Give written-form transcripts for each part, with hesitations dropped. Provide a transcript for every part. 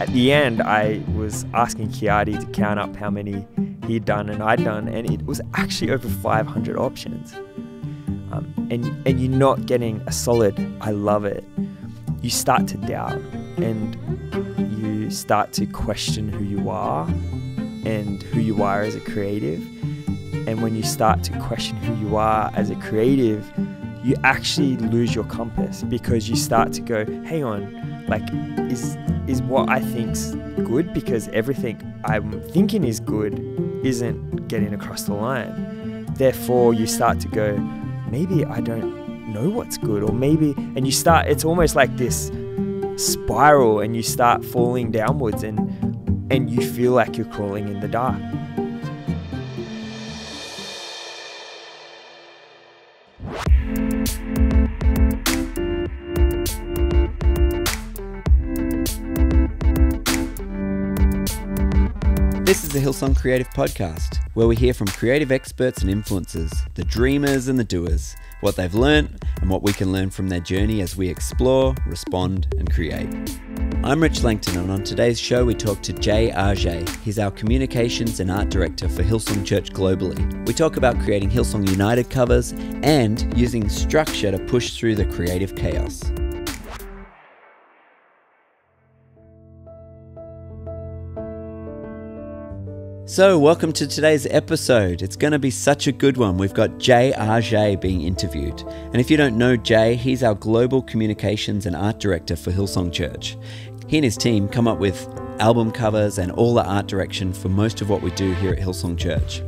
at the end, I was asking Kiati to count up how many he'd done and I'd done, and it was actually over 500 options. And you're not getting a solid, I love it. You start to doubt, and you start to question who you are and who you are as a creative. And when you start to question who you are as a creative, you actually lose your compass, because you start to go, hang on, like, is what I think's good? Because everything I'm thinking is good isn't getting across the line. Therefore, you start to go, maybe I don't know what's good, or maybe, and you start, it's almost like this spiral, and you start falling downwards, and you feel like you're crawling in the dark. This is the Hillsong Creative Podcast, where we hear from creative experts and influencers, the dreamers and the doers, what they've learnt and what we can learn from their journey as we explore, respond and create. I'm Rich Langton, and on today's show we talk to Argaet. He's our communications and art director for Hillsong Church globally. We talk about creating Hillsong United covers and using structure to push through the creative chaos. So, welcome to today's episode. It's going to be such a good one. We've got Argaet being interviewed. And if you don't know Jay, he's our global communications and art director for Hillsong Church. He and his team come up with album covers and all the art direction for most of what we do here at Hillsong Church.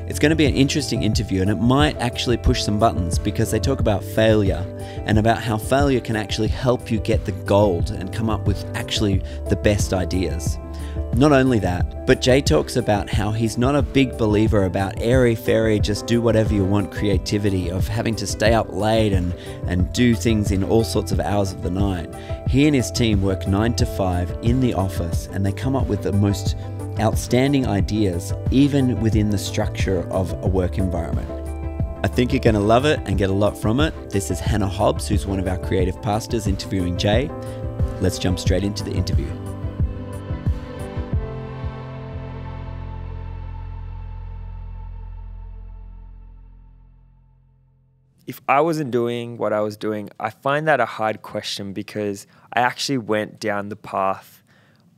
It's going to be an interesting interview, and it might actually push some buttons, because they talk about failure and about how failure can actually help you get the gold and come up with actually the best ideas. Not only that, but Jay talks about how he's not a big believer about airy-fairy, just do whatever you want creativity, of having to stay up late and do things in all sorts of hours of the night. He and his team work 9 to 5 in the office, and they come up with the most outstanding ideas, even within the structure of a work environment. I think you're going to love it and get a lot from it. This is Hannah Hobbs, who's one of our creative pastors, interviewing Jay. Let's jump straight into the interview. If I wasn't doing what I was doing, I find that a hard question, because I actually went down the path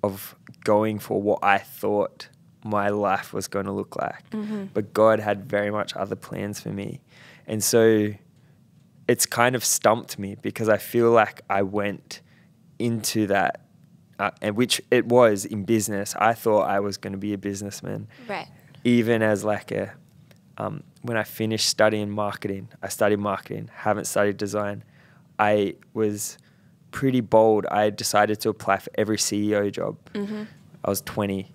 of going for what I thought my life was going to look like. Mm-hmm. But God had very much other plans for me. And so it's kind of stumped me, because I feel like I went into that, and which it was in business. I thought I was going to be a businessman. Right. Even as like when I finished studying marketing, I studied marketing, haven't studied design. I was pretty bold. I decided to apply for every CEO job. Mm-hmm. I was 20,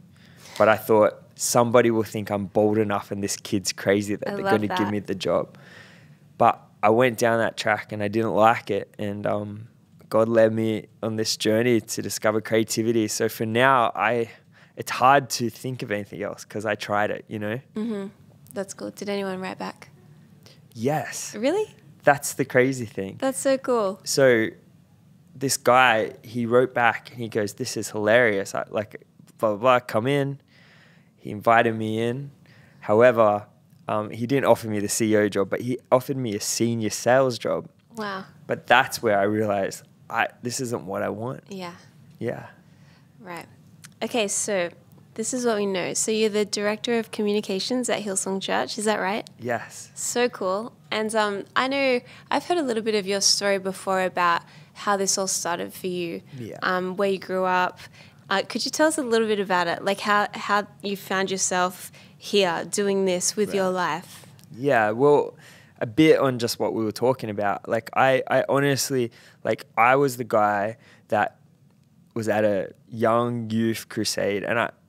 but I thought somebody will think I'm bold enough and this kid's crazy that they're going to give me the job. But I went down that track and I didn't like it. And God led me on this journey to discover creativity. So for now, it's hard to think of anything else, because I tried it, you know? Mm-hmm. That's cool. Did anyone write back? Yes. Really? That's the crazy thing. That's so cool. So this guy, he wrote back and he goes, this is hilarious. Blah, blah, blah, come in. He invited me in. However, he didn't offer me the CEO job, but he offered me a senior sales job. Wow. But that's where I realized this isn't what I want. Yeah. Yeah. Right. Okay, so this is what we know. So you're the director of communications at Hillsong Church, is that right? Yes. So cool. And I know I've heard a little bit of your story before about how this all started for you, where you grew up. Could you tell us a little bit about it, like how you found yourself here doing this with your life? Yeah, well, a bit on just what we were talking about. Like I honestly, like I was the guy that was at a young youth crusade,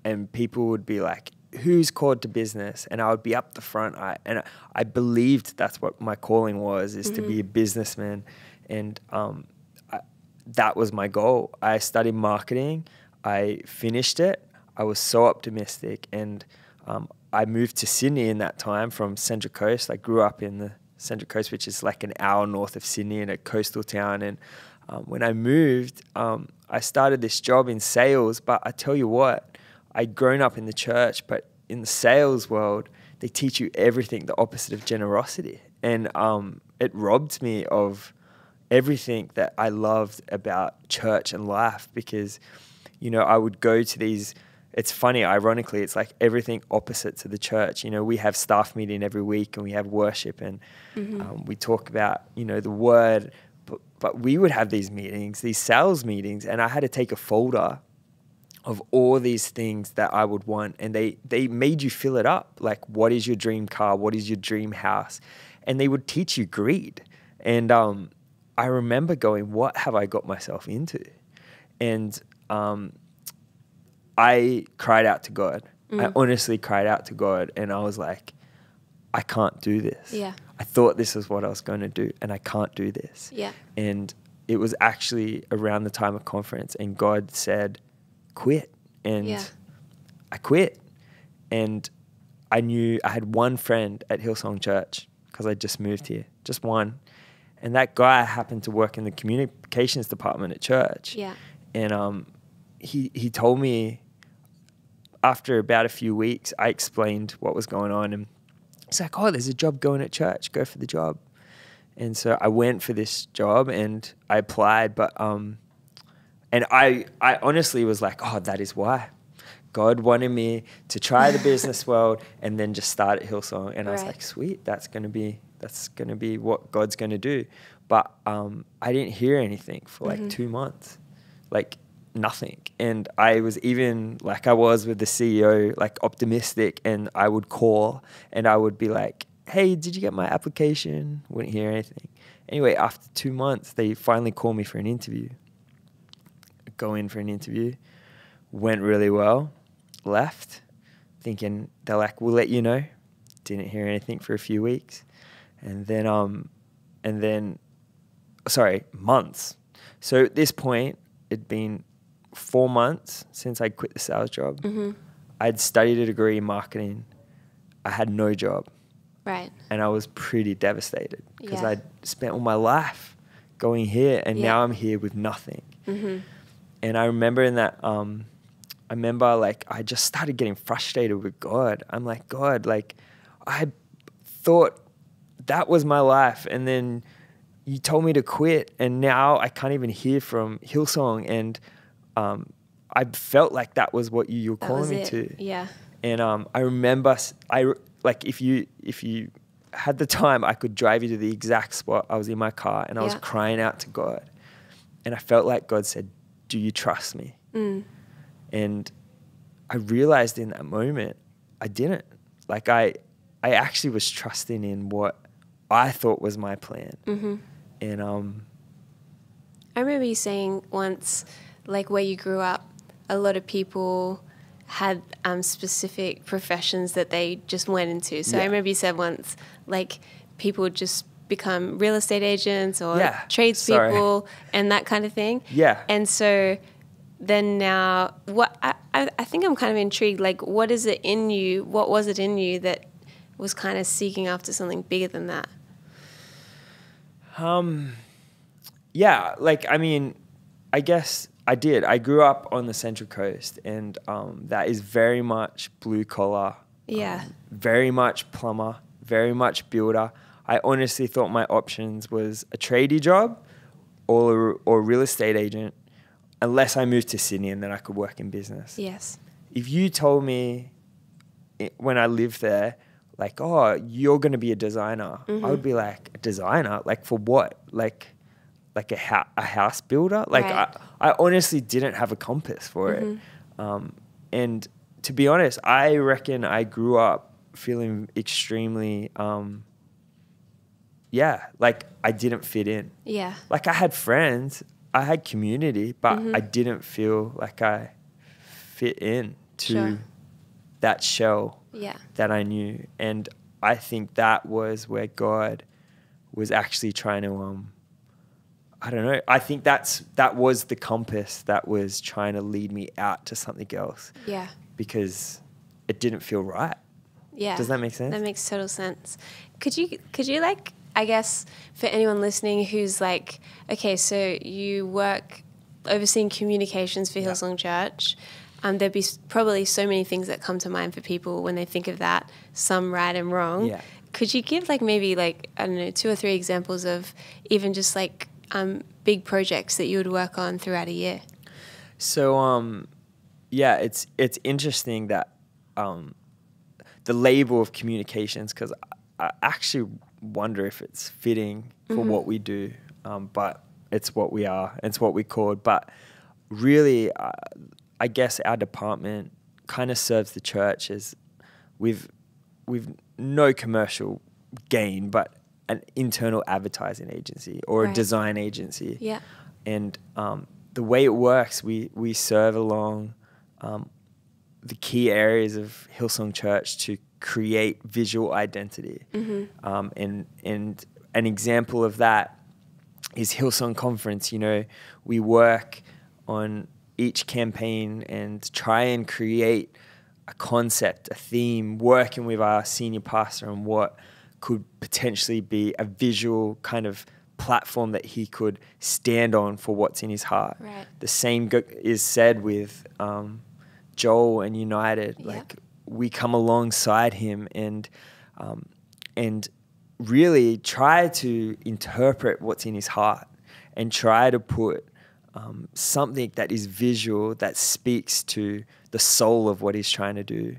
and people would be like, who's called to business? And I would be up the front. I believed that's what my calling was, is to be a businessman. And that was my goal. I studied marketing. I finished it. I was so optimistic. And I moved to Sydney in that time from Central Coast. I grew up in the Central Coast, which is like an hour north of Sydney, in a coastal town. And when I moved, I started this job in sales. But I tell you what, I'd grown up in the church, but in the sales world, they teach you everything the opposite of generosity. And it robbed me of everything that I loved about church and life, because, you know, I would go to these, it's funny, ironically, it's like everything opposite to the church. You know, we have staff meeting every week and we have worship and we talk about, you know, the word, but we would have these meetings, these sales meetings, and I had to take a folder of all these things that I would want, and they made you fill it up. Like, what is your dream car? What is your dream house? And they would teach you greed. And I remember going, what have I got myself into? And I cried out to God. I honestly cried out to God, and I was like, I can't do this. Yeah. I thought this is what I was going to do, and I can't do this. Yeah. And it was actually around the time of conference, and God said, quit. And I quit. And I knew I had one friend at Hillsong Church, because I just moved here, just one. And that guy happened to work in the communications department at church. Yeah. And he told me, after about a few weeks, I explained what was going on, and he's like, oh, there's a job going at church, go for the job. And so I went for this job and I applied, but and I honestly was like, oh, that is why. God wanted me to try the business world and then just start at Hillsong. And I was like, sweet, that's gonna be what God's gonna do. But I didn't hear anything for like 2 months, like nothing. And I was even like I was with the CEO, like optimistic, and I would call and I would be like, hey, did you get my application? Wouldn't hear anything. Anyway, after 2 months, they finally called me for an interview. Go in for an interview, went really well, left, thinking they're like, we'll let you know. Didn't hear anything for a few weeks, and then months. So at this point, it'd been 4 months since I quit the sales job. I'd studied a degree in marketing. I had no job. Right. And I was pretty devastated because I'd spent all my life going here, and now I'm here with nothing. And I remember I just started getting frustrated with God. I'm like, God, like, I thought that was my life, and then you told me to quit, and now I can't even hear from Hillsong. And I felt like that was what you were calling me to. Yeah. And I remember, if you had the time, I could drive you to the exact spot. I was in my car and I was crying out to God, and I felt like God said, do you trust me? And I realized in that moment, I didn't. Like I actually was trusting in what I thought was my plan. And I remember you saying once, like where you grew up, a lot of people had specific professions that they just went into. So I remember you said once, like, people would just become real estate agents or tradespeople and that kind of thing. Yeah. And so then now, what I think I'm kind of intrigued, like, what is it in you? What was it in you that was kind of seeking after something bigger than that? Yeah, like, I mean, I guess I did. I grew up on the Central Coast, and that is very much blue collar. Yeah. Very much plumber, very much builder. I honestly thought my options was a tradie job or real estate agent, unless I moved to Sydney and then I could work in business. Yes. If you told me when I lived there, like, oh, you're going to be a designer, I would be like, a designer? Like, for what? Like a house builder? Like, I honestly didn't have a compass for it. And to be honest, I reckon I grew up feeling extremely, like I didn't fit in. Yeah. Like, I had friends, I had community, but I didn't feel like I fit in to that shell that I knew. And I think that was where God was actually trying to, I don't know. I think that was the compass that was trying to lead me out to something else. Yeah. Because it didn't feel right. Yeah. Does that make sense? That makes total sense. Could you like I guess for anyone listening who's like, okay, so you work overseeing communications for Hillsong Church. There'd be probably so many things that come to mind for people when they think of that, some right and wrong. Yeah. Could you give like maybe like, I don't know, 2 or 3 examples of even just like big projects that you would work on throughout a year? So, it's interesting that the label of communications, because I actually wonder if it's fitting for what we do, but it's what we are, it's what we're called. But really, I guess our department kind of serves the church as we've no commercial gain, but an internal advertising agency or a design agency. Yeah. And the way it works, we serve along the key areas of Hillsong Church to create visual identity. And an example of that is Hillsong Conference. You know, we work on each campaign and try and create a concept, a theme, working with our senior pastor on what could potentially be a visual kind of platform that he could stand on for what's in his heart. Right. The same is said with Joel and United. Like, we come alongside him and really try to interpret what's in his heart and try to put something that is visual, that speaks to the soul of what he's trying to do.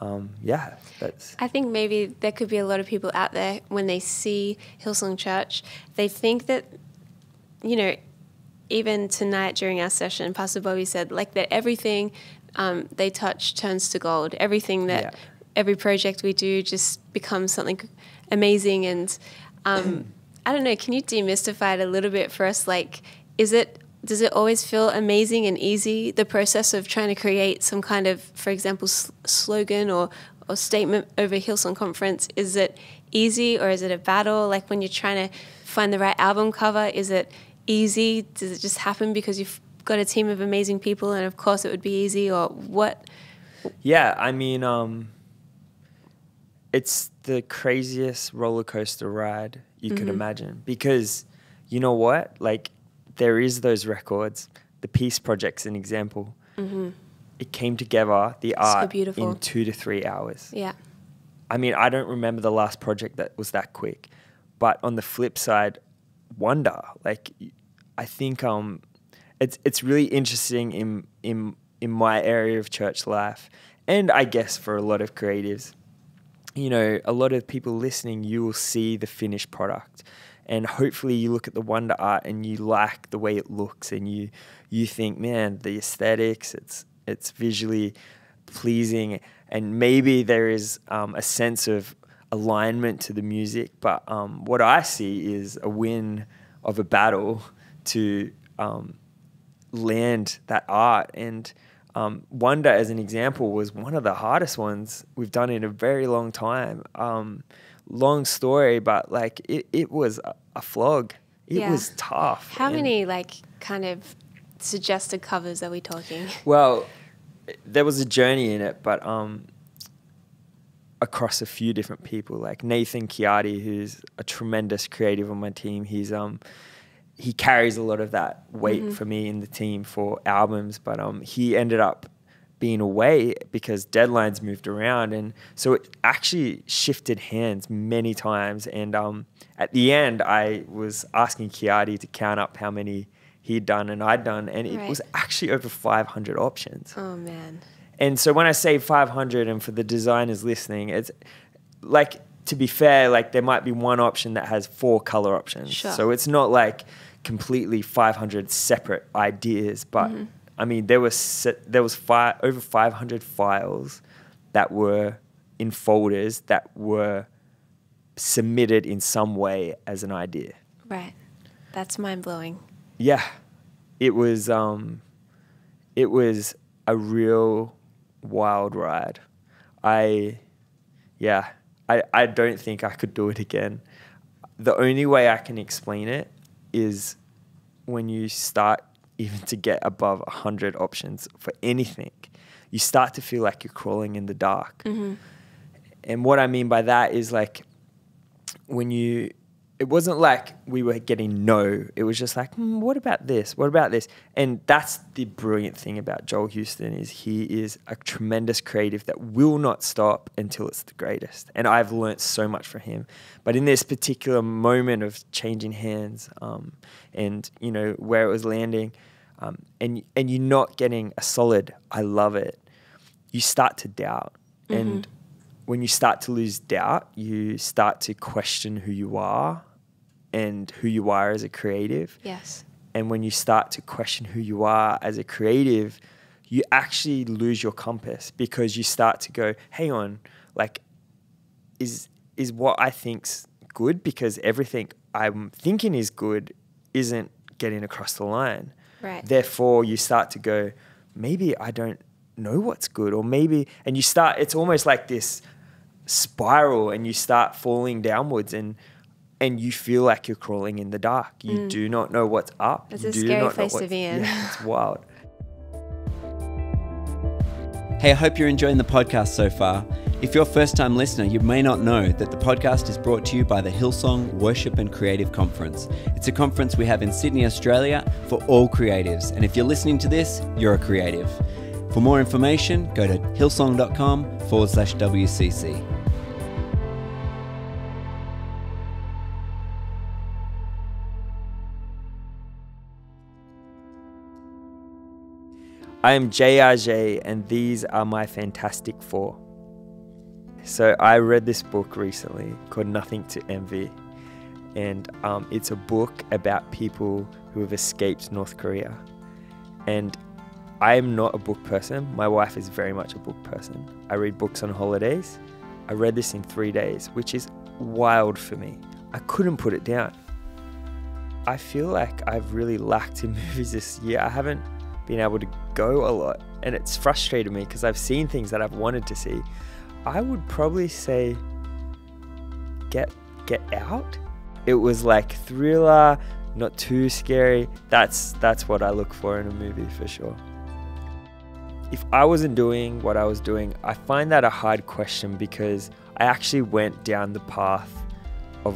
I think maybe there could be a lot of people out there when they see Hillsong Church, they think that, you know, even tonight during our session, Pastor Bobby said like that everything they touch turns to gold. Everything that every project we do just becomes something amazing. And I don't know, can you demystify it a little bit for us? Like, does it always feel amazing and easy, the process of trying to create some kind of, for example, slogan or statement over Hillsong Conference? Is it easy or is it a battle? Like when you're trying to find the right album cover, is it easy? Does it just happen because you've got a team of amazing people and of course it would be easy, or what? Yeah, I mean, it's the craziest roller coaster ride you could imagine, because you know what? Like, there is those records. The Peace Project's an example. It came together, the art, in 2 to 3 hours. Yeah. I mean, I don't remember the last project that was that quick. But on the flip side, Wonder. Like, I think it's really interesting in my area of church life, and I guess for a lot of creatives. You know, a lot of people listening, you will see the finished product. And hopefully you look at the Wonder art and you like the way it looks, and you think, man, the aesthetics, it's visually pleasing, and maybe there is a sense of alignment to the music. But what I see is a win of a battle to land that art. And Wonder, as an example, was one of the hardest ones we've done in a very long time. Long story, but like it was a flog. It was tough. How many like kind of suggested covers are we talking? Well, there was a journey in it, but across a few different people, like Nathan Chiati, who's a tremendous creative on my team. He carries a lot of that weight for me in the team for albums, but he ended up being away because deadlines moved around, and so it actually shifted hands many times. And at the end, I was asking Chiati to count up how many he'd done and I'd done, and it was actually over 500 options. Oh man! And so when I say 500, and for the designers listening, it's like, to be fair, like there might be one option that has 4 color options, so it's not like completely 500 separate ideas, but I mean, there was over 500 files that were in folders that were submitted in some way as an idea. Right. That's mind-blowing. Yeah. It was a real wild ride. I don't think I could do it again. The only way I can explain it is when you start even to get above 100 options for anything, you start to feel like you're crawling in the dark. And what I mean by that is, like, when you it wasn't like we were getting no. It was just like, what about this? What about this? And that's the brilliant thing about Joel Houston is he is a tremendous creative that will not stop until it's the greatest. And I've learnt so much from him. But in this particular moment of changing hands and, you know, where it was landing and you're not getting a solid, I love it, you start to doubt. Mm-hmm. And when you start to lose doubt, you start to question who you are and who you are as a creative. Yes. And when you start to question who you are as a creative, you actually lose your compass because you start to go, hang on, like, is what I think's good? Because everything I'm thinking is good isn't getting across the line. Right. Therefore, you start to go, maybe I don't know what's good, or maybe, and you start, it's almost like this spiral and you start falling downwards and you feel like you're crawling in the dark. You do not know what's up. It's a scary place to be in. Yeah, it's wild. Hey, I hope you're enjoying the podcast so far. If you're a first-time listener, you may not know that the podcast is brought to you by the Hillsong Worship and Creative Conference. It's a conference we have in Sydney, Australia for all creatives. And if you're listening to this, you're a creative. For more information, go to hillsong.com/WCC. I am Argaet, and these are my Fantastic Four. So I read this book recently called Nothing to Envy, and it's a book about people who have escaped North Korea. And I am not a book person. My wife is very much a book person. I read books on holidays. I read this in 3 days, which is wild for me. I couldn't put it down. I feel like I've really lacked in movies this year. I haven't been able to go a lot, and it's frustrated me because I've seen things that I've wanted to see. I would probably say Get Out. It was like thriller, not too scary. That's what I look for in a movie for sure. If I wasn't doing what I was doing, I find that a hard question because I actually went down the path of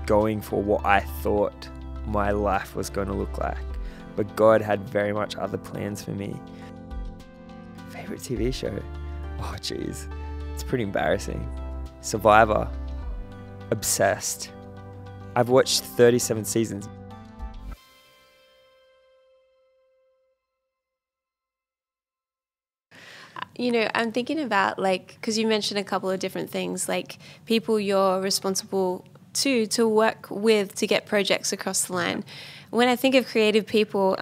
going for what I thought my life was going to look like. But God had very much other plans for me. Favorite TV show? Oh, geez. It's pretty embarrassing. Survivor. Obsessed. I've watched 37 seasons. You know, I'm thinking about, like, because you mentioned a couple of different things, like people you're responsible to work with to get projects across the line. When I think of creative people,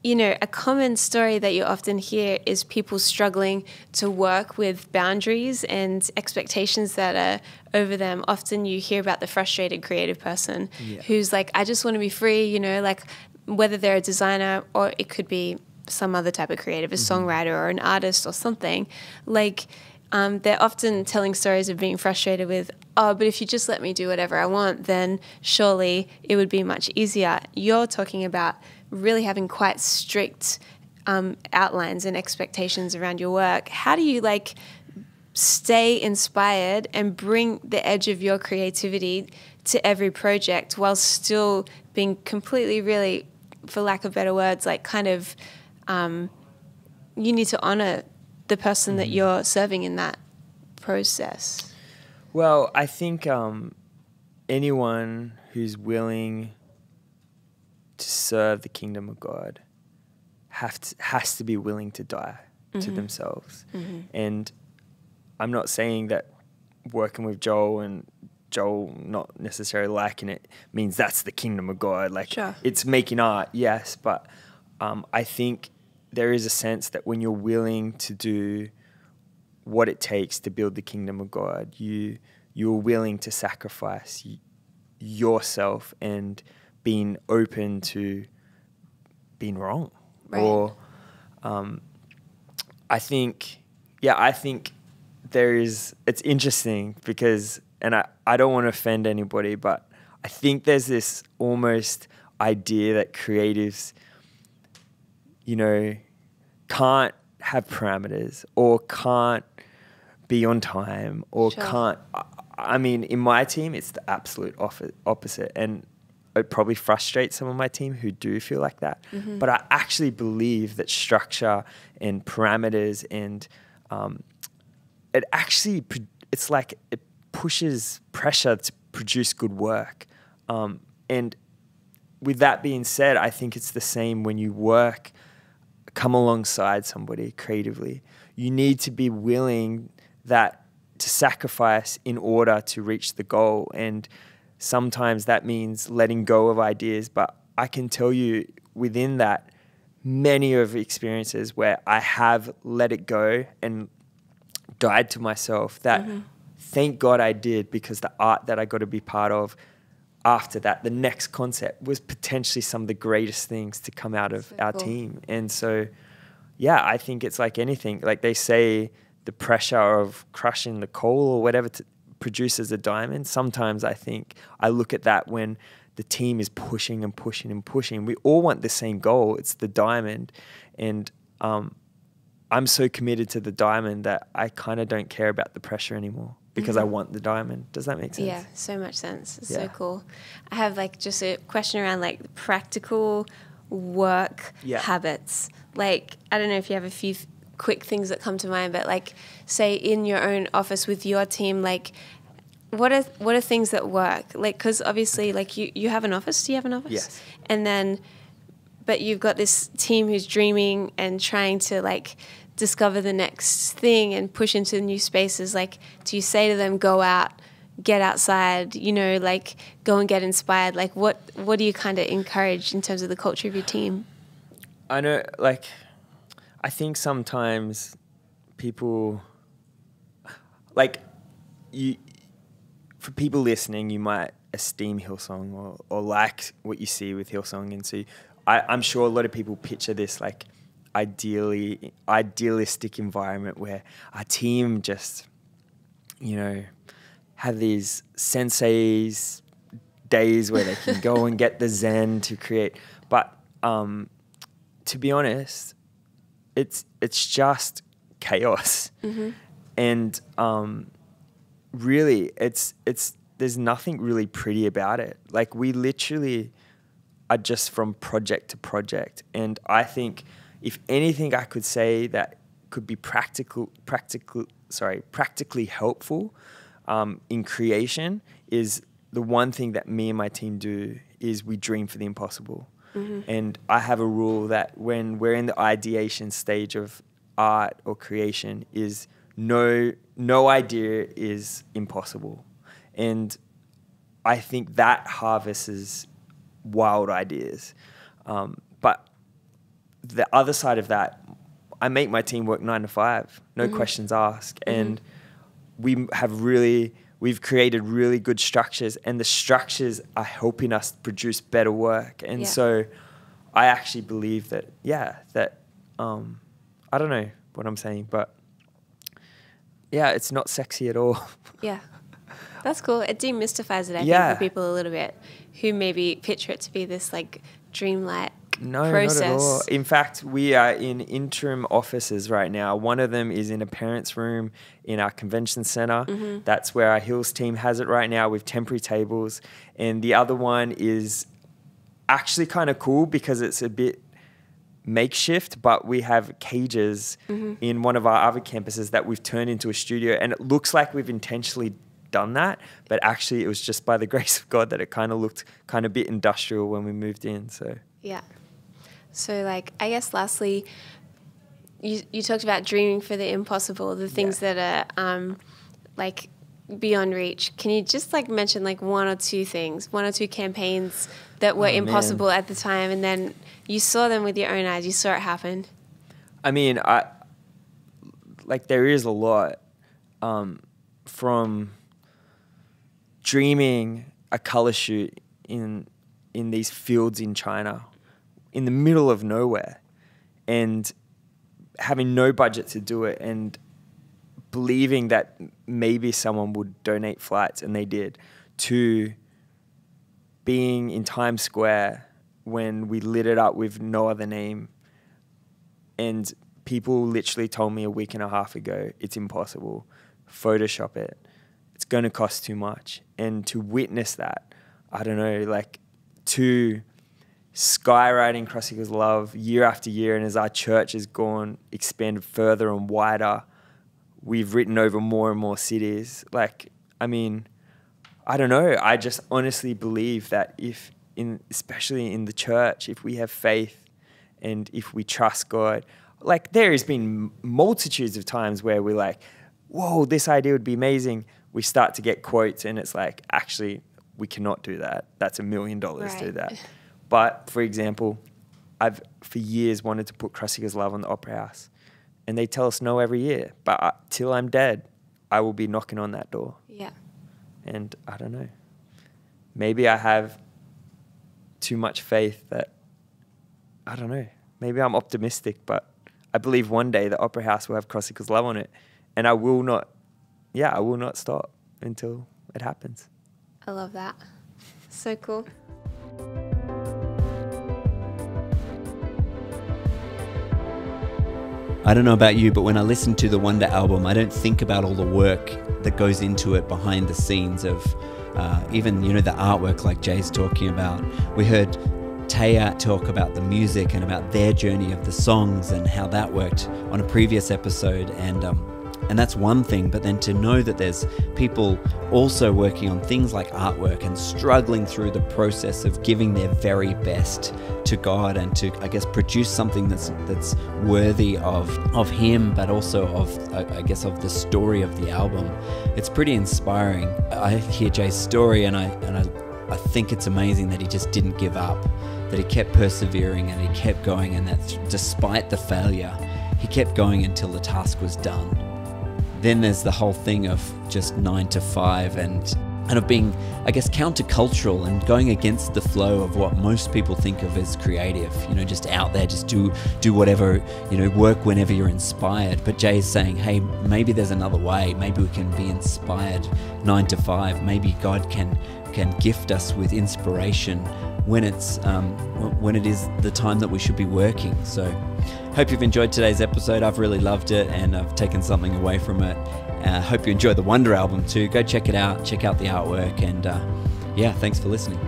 you know, a common story that you often hear is people struggling to work with boundaries and expectations that are over them. Often you hear about the frustrated creative person who's like, I just want to be free, you know, like whether they're a designer or it could be some other type of creative, a songwriter or an artist or something. Like they're often telling stories of being frustrated with, oh, but if you just let me do whatever I want, then surely it would be much easier. You're talking about really having quite strict outlines and expectations around your work. How do you like stay inspired and bring the edge of your creativity to every project while still being completely, really, for lack of better words, like kind of you need to honor the person that you're serving in that process? Well, I think anyone who's willing to serve the kingdom of God has to be willing to die to themselves. And I'm not saying that working with Joel and Joel not necessarily liking it means that's the kingdom of God. Like, it's making art, yes, but I think there is a sense that when you're willing to do what it takes to build the kingdom of God, you're willing to sacrifice yourself and being open to being wrong. Right. Or I think it's interesting because, and I don't want to offend anybody, but I think there's this almost idea that creatives, you know, can't have parameters or can't be on time or can't. I mean, in my team, it's the absolute opposite. And it probably frustrates some of my team who do feel like that. Mm-hmm. But I actually believe that structure and parameters and it's like it pushes pressure to produce good work. And with that being said, I think it's the same when you come alongside somebody creatively. You need to be willing to sacrifice in order to reach the goal. And sometimes that means letting go of ideas. But I can tell you within that, many of experiences where I have let it go and died to myself that thank God I did, because the art that I got to be part of after that, the next concept, was potentially some of the greatest things to come out of our team. And so, yeah, I think it's like anything. Like they say, the pressure of crushing the coal or whatever produces a diamond. Sometimes I think I look at that when the team is pushing and pushing and pushing. We all want the same goal. It's the diamond. And I'm so committed to the diamond that I kind of don't care about the pressure anymore, because I want the diamond. Does that make sense? Yeah, so much sense. It's so cool. I have like just a question around like practical work habits. Like, I don't know if you have a few quick things that come to mind, but like, say in your own office with your team, like what are things that work? Like, because obviously like you have an office. Do you have an office? Yes. And then, but you've got this team who's dreaming and trying to like discover the next thing and push into new spaces. Like, do you say to them, go out, get outside, like go and get inspired? Like what do you kind of encourage in terms of the culture of your team? I know, like, I think sometimes people, like, for people listening, you might esteem Hillsong or like what you see with Hillsong. And so I'm sure a lot of people picture this like idealistic environment where our team just, have these senseis days where they can go and get the zen to create. But to be honest, it's just chaos. And really there's nothing really pretty about it. Like, we literally are just from project to project. And I think if anything I could say that could be practically helpful in creation is the one thing that me and my team do is we dream for the impossible. And I have a rule that when we're in the ideation stage of art or creation is no idea is impossible. And I think that harvests wild ideas. But the other side of that, I make my team work 9 to 5, no questions asked. And we've created really good structures, and the structures are helping us produce better work. And so I actually believe that I don't know what I'm saying, but it's not sexy at all. Yeah. That's cool. It demystifies it, I think, for people a little bit who maybe picture it to be this like dreamlike process. Not at all. In fact, we are in interim offices right now. One of them is in a parents' room in our convention center. That's where our Hills team has it right now with temporary tables. And the other one is actually kind of cool because it's a bit makeshift, but we have cages in one of our other campuses that we've turned into a studio. And it looks like we've intentionally done that, but actually it was just by the grace of God that it kind of looked kind of a bit industrial when we moved in. So like, I guess lastly, you talked about dreaming for the impossible, the things that are like beyond reach. Can you just like mention like one or two campaigns that were impossible at the time, and then you saw them with your own eyes, you saw it happen? I mean, there is a lot from dreaming a color shoot in these fields in China in the middle of nowhere and having no budget to do it and believing that maybe someone would donate flights, and they did, to being in Times Square when we lit it up with no other name, and people literally told me a week and a half ago, it's impossible, Photoshop it. it's going to cost too much. And to witness that, I don't know, like to skywriting Cross Equals Love year after year, and as our church has expanded further and wider, we've written over more and more cities. Like, I mean, I don't know. I just honestly believe that especially in the church, if we have faith and if we trust God, like there has been multitudes of times where we're like, whoa, this idea would be amazing. We start to get quotes and it's like, actually, we cannot do that. That's $1 million to do that. But for example, I've for years wanted to put Cross Equals Love on the Opera House, and they tell us no every year. But till I'm dead, I will be knocking on that door. Yeah. And I don't know. Maybe I have too much faith that, I don't know. Maybe I'm optimistic, but I believe one day the Opera House will have Cross Equals Love on it, and I will not stop until it happens. I love that. So cool. I don't know about you, but when I listen to the Wonder album, I don't think about all the work that goes into it behind the scenes of even, the artwork like Jay's talking about. We heard Taya talk about the music and about their journey of the songs and how that worked on a previous episode. And that's one thing, but then to know that there's people also working on things like artwork and struggling through the process of giving their very best to God and to, I guess, produce something that's worthy of Him, but also of, I guess, of the story of the album. It's pretty inspiring. I hear Jay's story and I think it's amazing that he just didn't give up, that he kept persevering and he kept going, and that despite the failure, he kept going until the task was done. Then there's the whole thing of just 9 to 5 and of being, I guess, countercultural and going against the flow of what most people think of as creative. Just out there, just do whatever, work whenever you're inspired. But Jay's saying, hey, maybe there's another way. Maybe we can be inspired 9 to 5. Maybe God can gift us with inspiration when it is the time that we should be working. So hope you've enjoyed today's episode. I've really loved it and I've taken something away from it. Hope you enjoyed the Wonder album too. Go check it out. Check out the artwork, and thanks for listening.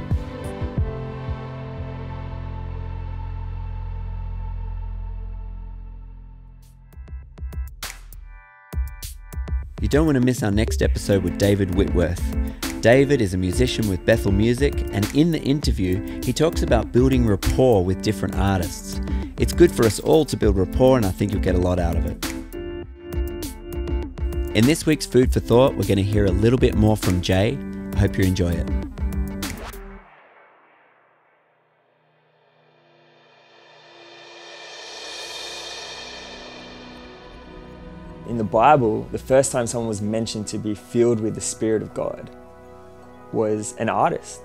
You don't want to miss our next episode with David Whitworth. David is a musician with Bethel Music, and in the interview, he talks about building rapport with different artists. It's good for us all to build rapport, and I think you'll get a lot out of it. In this week's Food for Thought, we're going to hear a little bit more from Jay. I hope you enjoy it. In the Bible, the first time someone was mentioned to be filled with the Spirit of God was an artist,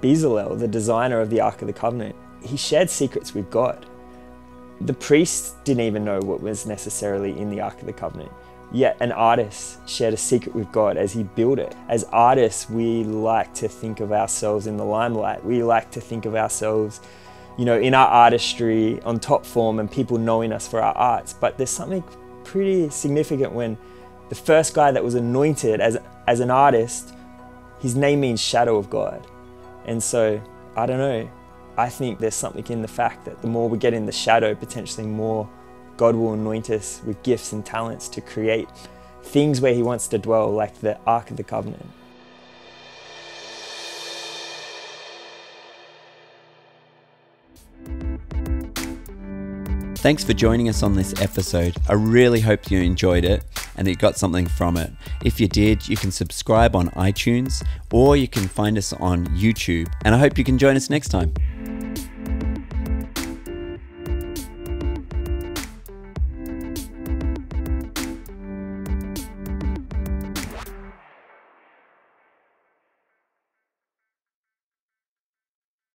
Bezalel, the designer of the Ark of the Covenant. He shared secrets with God. The priests didn't even know what was necessarily in the Ark of the Covenant. Yet an artist shared a secret with God as he built it. As artists, we like to think of ourselves in the limelight. We like to think of ourselves, in our artistry, on top form, and people knowing us for our arts. But there's something pretty significant when the first guy that was anointed as an artist, his name means shadow of God. And so, I don't know, I think there's something in the fact that the more we get in the shadow, potentially more God will anoint us with gifts and talents to create things where He wants to dwell, like the Ark of the Covenant. Thanks for joining us on this episode. I really hope you enjoyed it and that you got something from it. If you did, you can subscribe on iTunes or you can find us on YouTube. And I hope you can join us next time.